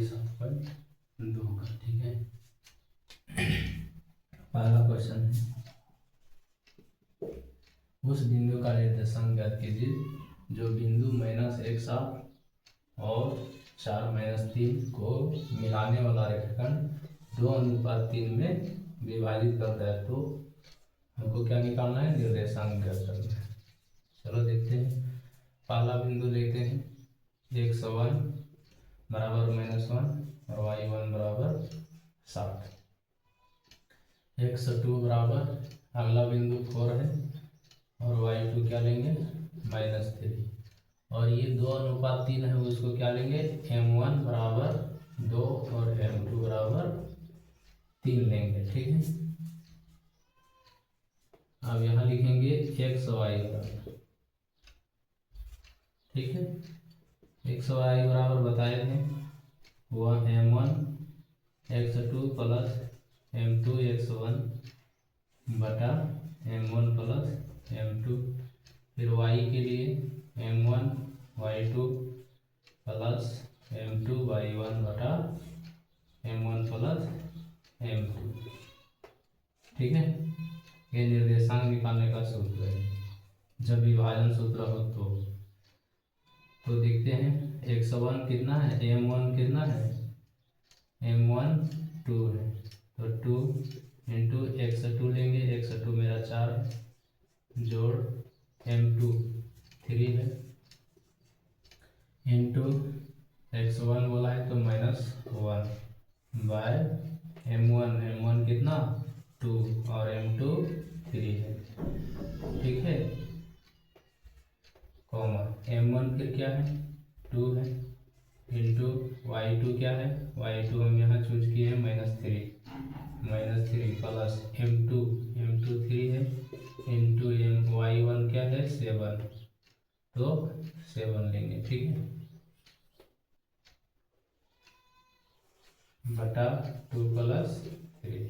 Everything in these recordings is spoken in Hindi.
7.2 का। ठीक है, पहला क्वेश्चन है, उस बिंदु का निर्देशांक ज्ञात कीजिए जो बिंदु -1 और 4 - 3 को मिलाने वाला रेखाखंड 2:3 में विभाजित करता है। तो हमको क्या निकालना है, निर्देशांक ज्ञात करना है। चलो देखते हैं, पहला बिंदु लेते हैं, x1 बराबर -1 और y1 बराबर 7, x2 बराबर अगला बिंदु 4 है और y2 क्या लेंगे, -3, और ये 2:3 है, उसको क्या लेंगे, m1 बराबर 2 और m2 बराबर 3 लेंगे। ठीक है, अब यहाँ लिखेंगे x y बराबर, ठीक है, x y बराबर बताए थे वह m1 x2 plus m2 x1 बटा m1 प्लस m2, फिर y के लिए m1 y2 plus m2 y1 बटा m1 प्लस m2। ठीक है, ये निर्देशांक निकालने का सूत्र है जब विभाजन सूत्र हो तो देखते हैं, x1 कितना है, m1 कितना है, m1 2 है, तो 2 इंटू x2 लेंगे, x2 मेरा 4 जोड़ m2 3 है, इंटू x1 बोला है तो -1 बाय m1 कितना 2 और m2 3 है। ठीक है, कॉमा m1 फिर क्या है 2 है, इंटू y2 क्या है, y2 हम यहाँ चूज किए हैं -3 प्लस m2 3 है, इंटू y1 क्या है 7, तो 7 लेंगे। ठीक है, बटा 2 प्लस 3,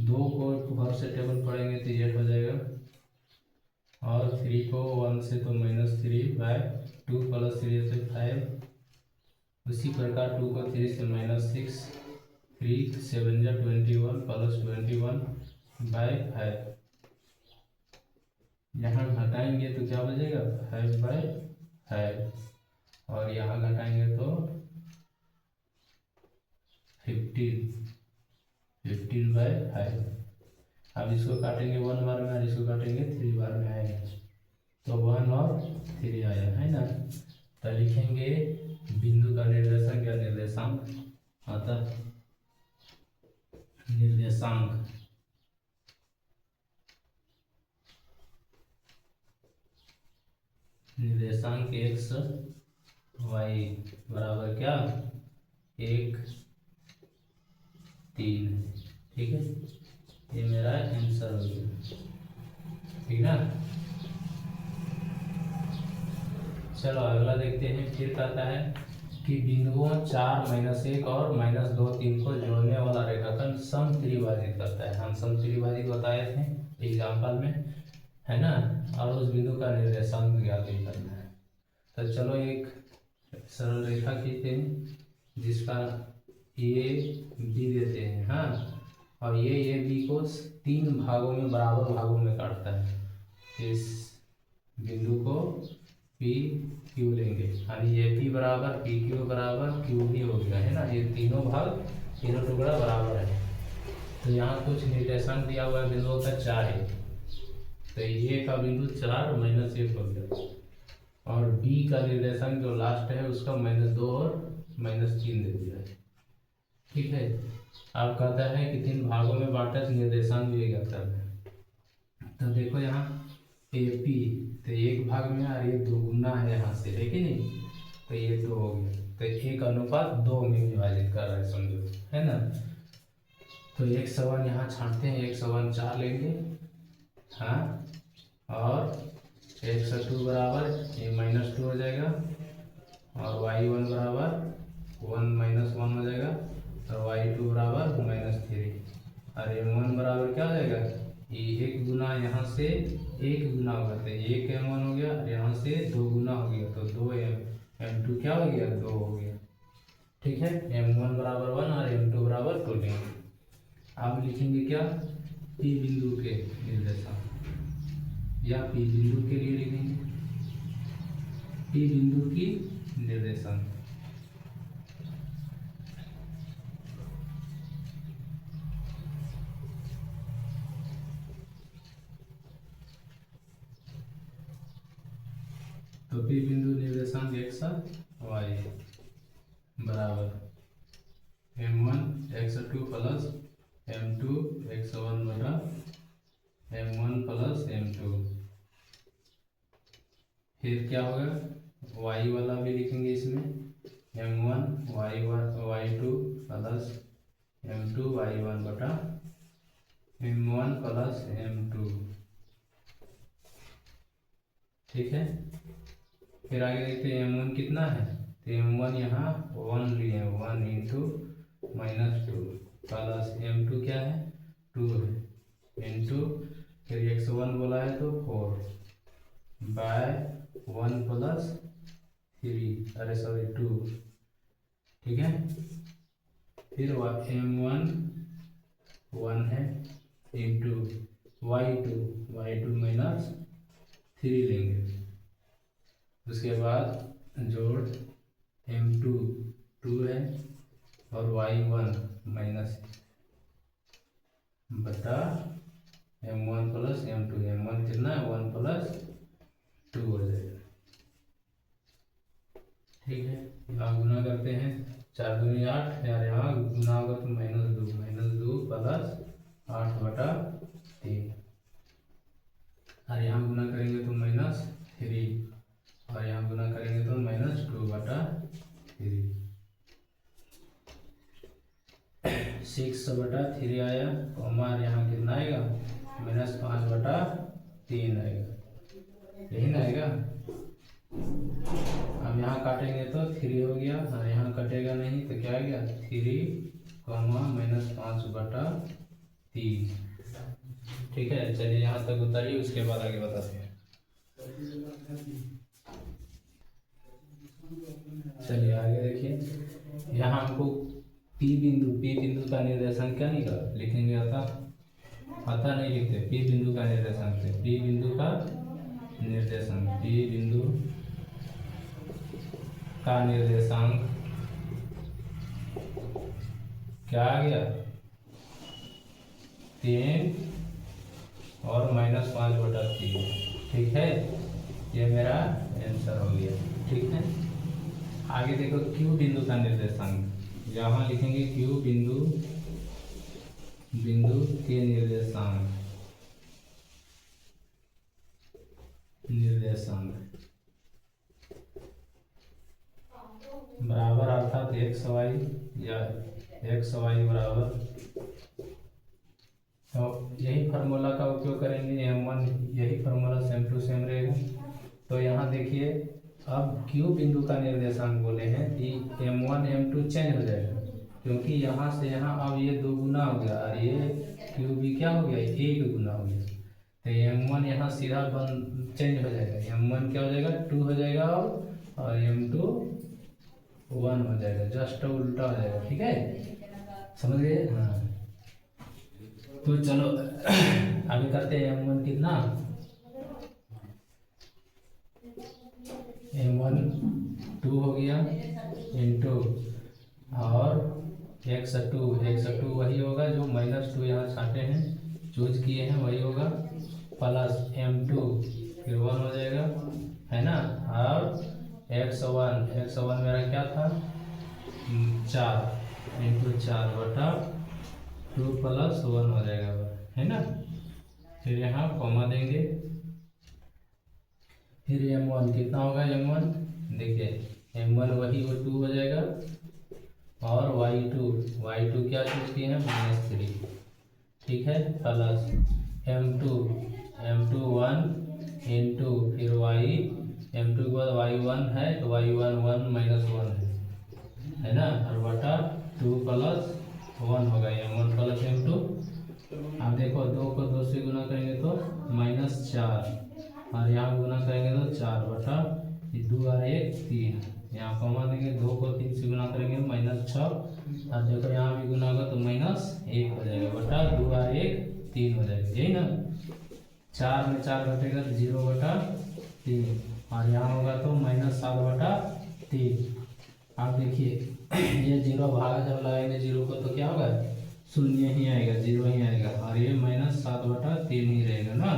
2 को घर से टेबल पढ़ेंगे तो 8 हो जाएगा, और 3 को 1 से तो -3 बाय 2 प्लस 3 से 5, उसी प्रकार 2 को 3 से -6, 3 7 जा 21 प्लस 21 बाय 5, यहाँ घटाएंगे तो क्या बचेगा 5 बाय 5, और यहाँ घटाएंगे तो 15 बाय 5। अब इसको काटेंगे 1 बार में और इसको काटेंगे 3 बार में आएगा, तो 1 और 3 आया है ना। तो लिखेंगे बिंदु का निर्देशांक या निर्देशांक अतः निर्देशांक x y बराबर क्या 1 3। ठीक है, ये मेरा आंसर हो गया। ठीक ना, चलो अगला देखते हैं। फिर कहता है कि बिंदुओं 4 -1 और -2 3 को जोड़ने वाला रेखाखंड समत्रिभाजित करता है। हम समत्रिभाजित बताए थे एग्जाम्पल में, है ना, और उस बिंदु का निर्देशांक ज्ञात करना है। तो चलो एक सरल रेखा खींचते हैं जिसका ए बी देते हैं, हाँ, और ये बी को 3 भागों में बराबर भागों में काटता है। इस बिंदु को पी क्यू लेंगे, यानी ए पी बराबर पी क्यू बराबर क्यू भी हो गया, है ना, ये तीनों भाग तीनों टुकड़ा बराबर है। तो यहाँ कुछ निर्देशांक दिया हुआ है बिंदुओं का 4 है, तो ए का बिंदु 4 -1 हो गया, और बी का निर्देशांक जो लास्ट है उसका -2 और -3 दे दिया है। ठीक है, अब कहता है कि 3 भागों में बांटा निर्देशांक भी ज्ञात करना है। तो देखो यहाँ ए पी तो 1 भाग में और ये 2 गुना है यहाँ से, है कि नहीं, तो ये 2 हो गया, तो 1:2 में विभाजित कर रहा है समझो, है ना। तो 1 यहाँ छांटते हैं, 1 4 लेंगे, हाँ, और 1 बराबर ये -2 हो जाएगा, और y1 बराबर 1 हो जाएगा, और y2 बराबर -3, और m1 बराबर क्या हो जाएगा, ये 1 गुना यहाँ से 1 गुना होगा तो 1 m1 हो गया, और यहाँ से 2 गुना हो गया तो 2 m2 क्या हो गया, 2 हो गया। ठीक है, m1 बराबर 1 और m2 बराबर 2 लेंगे। अब लिखेंगे क्या, P बिंदु के निर्देशांक या P बिंदु के लिए लिखेंगे P बिंदु की निर्देशांक। तो P बिंदु निर्देशांक x y बराबर m1 x2 plus m2 x1 बटा m1 प्लस m2। फिर क्या होगा, y वाला भी लिखेंगे इसमें m1 y2 plus m2 y1 बटा m1 प्लस m2। ठीक है, फिर आगे देखते हैं m1 कितना है, तो m1 यहाँ 1 लिए 1 इंटू -2 प्लस m2 क्या है 2 है इंटू फिर x1 बोला है तो 4 बाय 1 प्लस 2। ठीक है, फिर m1 1 है इंटू y2 -3 लेंगे। उसके बाद जोड़ m2 2 है और y1 माइनस बटा m1 प्लस m2। m1 कितना है 1 प्लस 2 हो जाएगा। ठीक है, यहाँ गुना करते हैं 4 दूनी 8 यार, यहाँ गुना होगा तो -2 प्लस 8 बटा 3 और यहाँ गुना करेंगे तो -3 और यहाँ गुना करेंगे तो -2 बटा 3। 6 बटा 3 आया, और यहाँ कितना आएगा -5 बटा 3 आएगा, यही ना आएगा। अब यहाँ काटेंगे तो 3 हो गया और यहाँ कटेगा नहीं तो क्या आ गया 3, -5 बटा 3। ठीक है, चलिए यहाँ तक उतारिए, उसके बाद आगे बताते हैं। चलिए आगे देखिए, यहाँ हमको P बिंदु का निर्देशांक क्या निकला, लिखेंगे आता नहीं लिखते, P बिंदु का निर्देशांक से P बिंदु का निर्देशांक क्या आ गया 3 और -5 बटा 3। ठीक है, ये मेरा आंसर हो गया। ठीक है, आगे देखो Q बिंदु का निर्देशांक, यहाँ लिखेंगे Q बिंदु के निर्देशांक बराबर अर्थात x y या x y बराबर, तो यही फार्मूला का उपयोग करेंगे m1, यही फार्मूला सेम टू सेम रहेगा। तो यहाँ देखिए, अब Q बिंदु का निर्देशांक बोले हैं कि m1 m2 चेंज हो जाएगा, क्योंकि यहाँ से यहाँ अब ये 2 गुना हो गया और ये Q भी क्या हो गया 1 गुना हो गया। तो m1 यहाँ सीधा चेंज हो जाएगा, m1 क्या हो जाएगा 2 हो जाएगा और m2 1 हो जाएगा, जस्ट उल्टा हो जाएगा। ठीक है, समझ गए। हाँ, तो चलो अभी करते हैं m1 कितना, m1 2 हो गया इंटू और x2 वही होगा जो -2 यहाँ छाटे हैं, चूज किए हैं वही होगा, प्लस m2 फिर 1 हो जाएगा, है ना। और x1 मेरा क्या था 4 इंटू 4 बटा 2 प्लस 1 हो जाएगा, है ना। फिर यहाँ कॉमा देंगे, फिर m1 कितना होगा, m1 देखिए m1 वही वो 2 हो जाएगा और y2 क्या चीज़ की है -3। ठीक है, प्लस m2 1 इंटू फिर m2 के बाद y1 है तो y1 1 -1 है ना, और बटा 2 प्लस 1 होगा m1 प्लस m2। अब देखो 2 को 2 से गुना करेंगे तो -4 और यहाँ गुना करेंगे तो 4 बटा 2 और 1 3 यहाँ कॉमा देंगे, 2 को 3 से गुना करेंगे -6, और देखो यहाँ भी गुना होगा तो -1 हो जाएगा, बटा 2 और 1 3 हो जाएगा, यही ना। 4 में 4 घटेगा तो 0/3, और यहाँ होगा तो -7/3। आप देखिए ये 0 भाग जब लगाएंगे 0 को तो क्या होगा, 0 ही आएगा, 0 ही आएगा, और ये -7/3 ही रहेगा ना,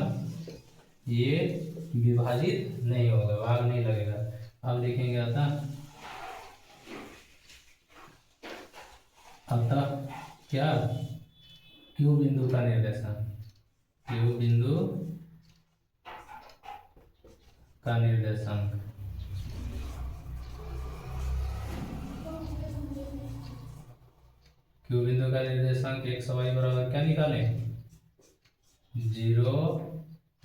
ये विभाजित नहीं होगा, भाग नहीं लगेगा। अब देखेंगे अतः क्या, क्यू बिंदु का निर्देशांक, क्यू बिंदु का निर्देशांक क्यू बिंदु का निर्देशांक x y बराबर क्या निकालें, 0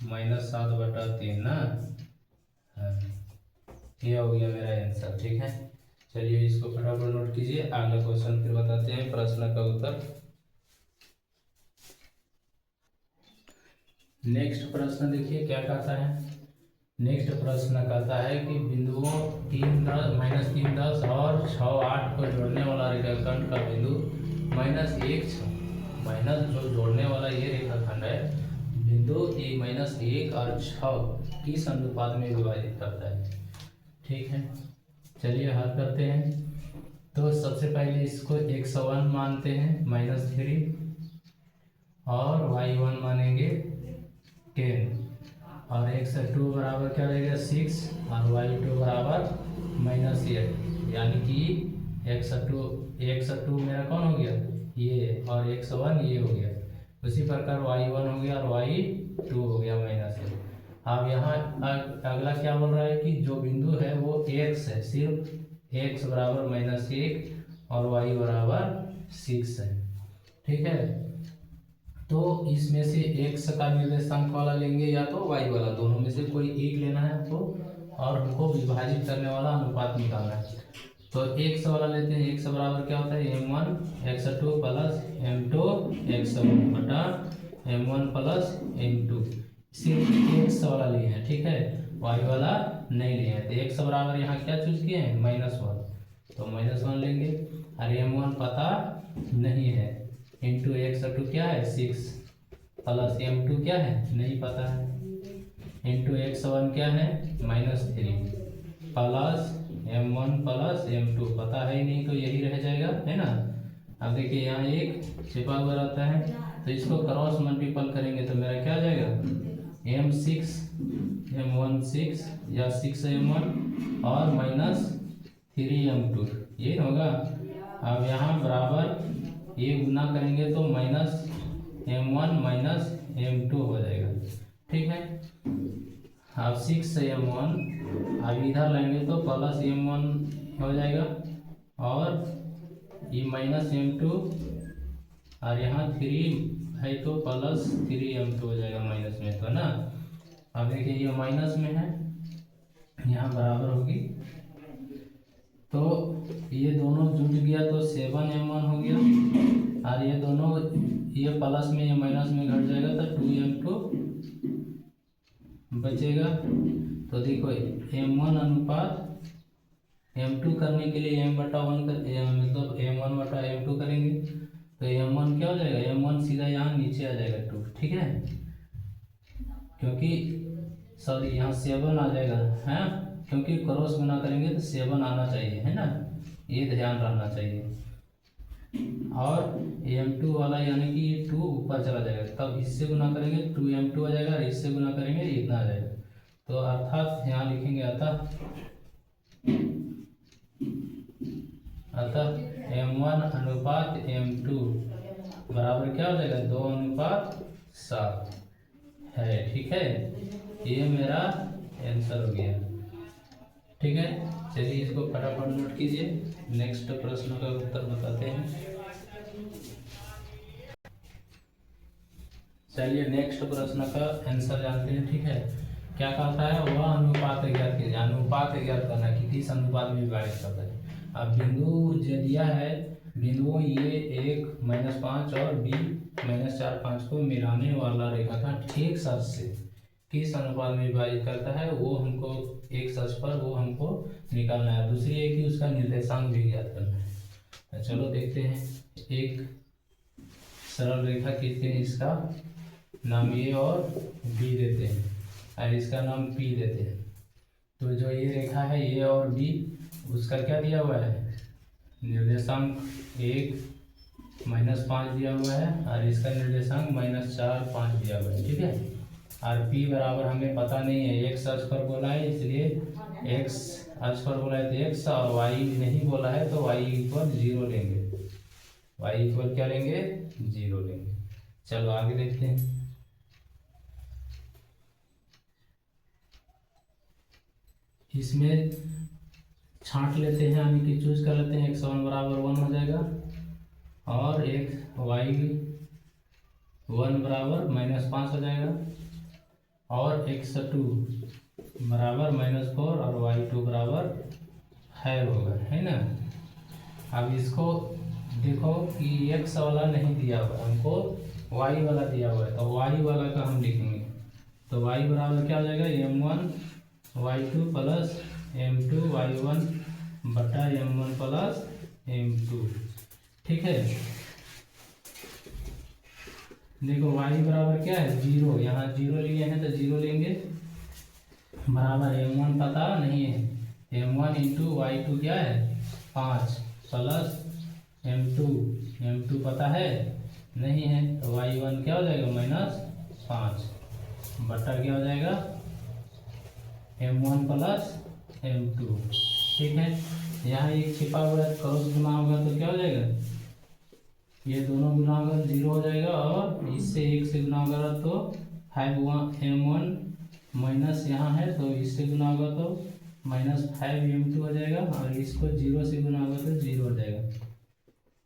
-7/3 ना। हाँ, ये हो गया मेरा आंसर, ठीक है। चलिए इसको फटाफट नोट कीजिए, अगला क्वेश्चन फिर बताते हैं प्रश्न का उत्तर। नेक्स्ट प्रश्न देखिए क्या कहता है। नेक्स्ट प्रश्न कहता है कि बिंदुओं 3, 10, -3, 10 और 6, 8 को जोड़ने वाला रेखाखंड का बिंदु -1, 6 जो जोड़ने वाला ये रेखाखंड है, बिंदु -1 और 6 किस अनुपात में विभाजित करता है, ठीक है। चलिए हल करते हैं। तो सबसे पहले इसको x1 मानते हैं -3, और y1 मानेंगे 10, और x2 बराबर क्या रहेगा 6, और y2 बराबर -8, यानी कि x2 मेरा कौन हो गया ये, और x1 ये हो गया। उसी प्रकार y1 हो गया और y2 हो गया -8। अब यहाँ अगला क्या बोल रहा है कि जो बिंदु है वो x है, सिर्फ x बराबर -1 और y बराबर 6 है, ठीक है। तो इसमें से x का निर्देशांक वाला लेंगे या तो y वाला, दोनों में से कोई एक लेना है हमको, और हमको विभाजित करने वाला अनुपात निकालना है। तो x वाला लेते हैं, x बराबर क्या होता है m1 x2 plus m2 x1 बटा m1 प्लस m2, सिर्फ x वाला लिए हैं, ठीक है, y वाला नहीं लिए हैं। तो x बराबर यहाँ क्या चूज किए हैं -1, तो -1 लेंगे, और m1 पता नहीं है, इंटू x2 क्या है 6, प्लस m2 क्या है नहीं पता है, इंटू x1 क्या है -3, प्लस m1 प्लस m2 पता है ही नहीं, तो यही रह जाएगा, है ना। अब देखिए यहाँ एक छिपा हुआ रहता है, तो इसको क्रॉस मल्टीपल करेंगे तो मेरा क्या आ जाएगा m6 m1 6 या 6m1 और -3m2, ये होगा। अब यहाँ बराबर ये गुना करेंगे तो -m1 -m2 हो जाएगा, ठीक है। अब 6m1 अब इधर लेंगे तो प्लस m1 हो जाएगा, और ये -m2, और यहाँ 3 है तो प्लस 3m2 हो जाएगा माइनस में, तो ना। अब देखिए ये माइनस में है, यहाँ बराबर होगी, तो ये दोनों जुट गया तो 7m1 हो गया, और ये दोनों ये प्लस में ये माइनस में घट जाएगा तो 2m2 बचेगा। तो देखो m1 अनुपात m2 करने के लिए m/1 मतलब m1/m2 करेंगे, तो m1 क्या हो जाएगा, m1 सीधा यहाँ नीचे आ जाएगा 2, ठीक है, क्योंकि सॉरी यहाँ 7 आ जाएगा, है, क्योंकि क्रॉस गुना करेंगे तो 7 आना चाहिए, है ना, ये ध्यान रखना चाहिए। और m2 वाला यानी कि ये 2 ऊपर चला जाएगा, तब इससे गुना करेंगे 2m2 आ जाएगा, और इससे गुना करेंगे इतना आ जाएगा। तो अर्थात यहाँ लिखेंगे अतः m1 अनुपात m2 बराबर क्या हो जाएगा 2:7 है, ठीक है। ये मेरा आंसर हो गया, ठीक है। चलिए इसको फटाफट नोट कीजिए, नेक्स्ट प्रश्न का उत्तर बताते हैं। चलिए नेक्स्ट प्रश्न का आंसर जानते हैं, ठीक है। क्या कहता है, वह अनुपात ज्ञात कीजिए, अनुपात ज्ञात करना कि किस अनुपात में विभाजित करता है। अब बिंदु जो दिया है, बिंदुओं ये 1 -5 और b -4 5 को मिलाने वाला रेखाखंड ठीक सच से किस अनुपात में विभाजित करता है वो हमको एक अक्ष पर वो हमको निकालना है। दूसरी है कि उसका निर्देशांक भी ज्ञात करना है। तो चलो देखते हैं, एक सरल रेखा खींचते हैं, इसका नाम ए और बी देते हैं और इसका नाम पी देते हैं। तो जो ये रेखा है ए और बी, उसका क्या दिया हुआ है, निर्देशांक 1 -5 दिया हुआ है और इसका निर्देशांक -4 5 दिया हुआ है। ठीक है, और p बराबर हमें पता नहीं है, x अक्ष पर बोला है इसलिए x अक्ष पर बोला है तो x, और y नहीं बोला है तो y इक्वल 0 लेंगे। y इक्वल क्या लेंगे, 0 लेंगे। चलो आगे देखते हैं। इसमें छांट लेते हैं, यानी कि चूज कर लेते हैं। x1 बराबर 1 हो जाएगा और एक y1 बराबर -5 हो जाएगा और x2 बराबर -4 और y2 बराबर 5 होगा, है ना। अब इसको देखो कि x वाला नहीं दिया हुआ हमको, y वाला दिया हुआ है, तो y वाला का हम लिखेंगे। तो y बराबर क्या हो जाएगा, m1 y2 plus m2 y1 बटा m1 प्लस m2। ठीक है, देखो y बराबर क्या है, 0, यहाँ 0 लिए हैं तो 0 लेंगे, बराबर m1 पता नहीं है, m1 इंटू y2 क्या है 5 प्लस m2 पता है नहीं है, तो y1 क्या हो जाएगा -5 बटा क्या हो जाएगा m1 प्लस m2। ठीक है, यहाँ एक छिपा हुआ है, क्रॉस गुना होगा तो क्या हो जाएगा, ये दोनों गुना होगा 0 हो जाएगा और इससे 1 से गुना होगा तो 5m1 माइनस यहाँ है तो इससे गुना होगा तो -5m2 हो जाएगा और इसको 0 से गुना होगा तो 0 हो जाएगा।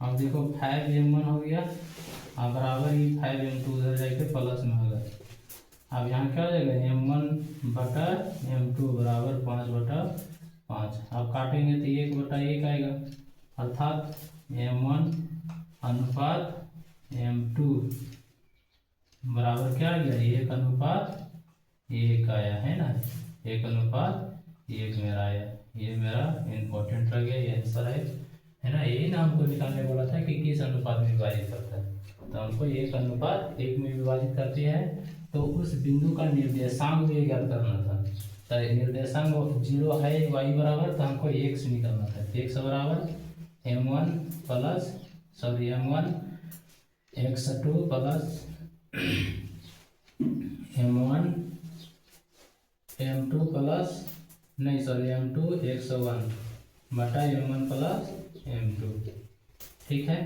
अब देखो 5m1 हो गया और बराबर ही 5m2 उधर जाके प्लस में होगा। अब यहाँ क्या हो जाएगा, m1 बटा m2 बराबर 5 बटा 5। अब काटेंगे तो 1 बटा 1 आएगा, अर्थात m1 अनुपात m2 बराबर क्या आ गया, 1:1 आया, है ना। 1:1 मेरा आया, ये मेरा इम्पोर्टेंट रह गया, ये आंसर है ना। यही ना हमको निकालने बोला था कि किस अनुपात में विभाजित करता है, तो हमको 1:1 में विभाजित करती है तो उस बिंदु का निर्देशांक भी ज्ञात करना था। तो निर्देशांक 0 है y बराबर, तो हमको x निकालना था। x बराबर m1 plus m1 x2 plus m1 m2 plus m2 x1 बटा m1 प्लस m2। ठीक है,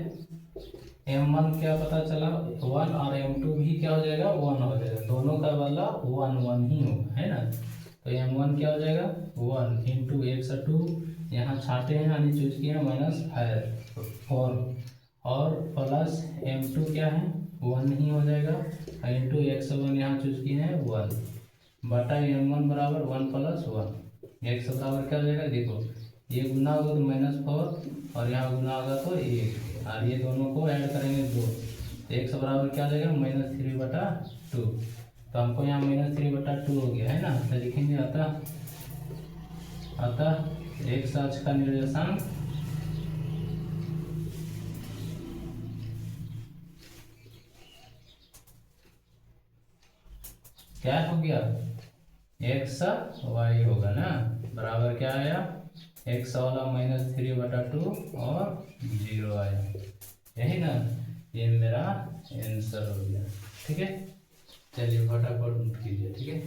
m1 क्या पता चला 1 और m2 भी क्या हो जाएगा 1 हो जाएगा, दोनों का वाला 1 ही होगा, है ना। तो m1 क्या हो जाएगा 1 इंटू x2, यहाँ छाटे हैं यानी चूज किया -4 और प्लस m2 क्या है 1 ही हो जाएगा इंटू x1 यहाँ चूज किए हैं 1 बटा m1 बराबर 1 प्लस 1। x बराबर क्या हो जाएगा, देखो ये गुना होगा तो -4 और यहाँ गुना होगा तो 1 और ये दोनों को ऐड करेंगे 2, तो x बराबर क्या हो जाएगा -3/2। तो हमको यहाँ -3/2 हो गया, है ना। तो लिखेंगे अतः x अक्ष का निर्देशांक क्या हो गया, x y होगा ना, बराबर क्या आया x वाला -3/2 और 0 आया, यही ना, ये मेरा आंसर हो गया। ठीक है, चलिए फटाफट कीजिए। ठीक है।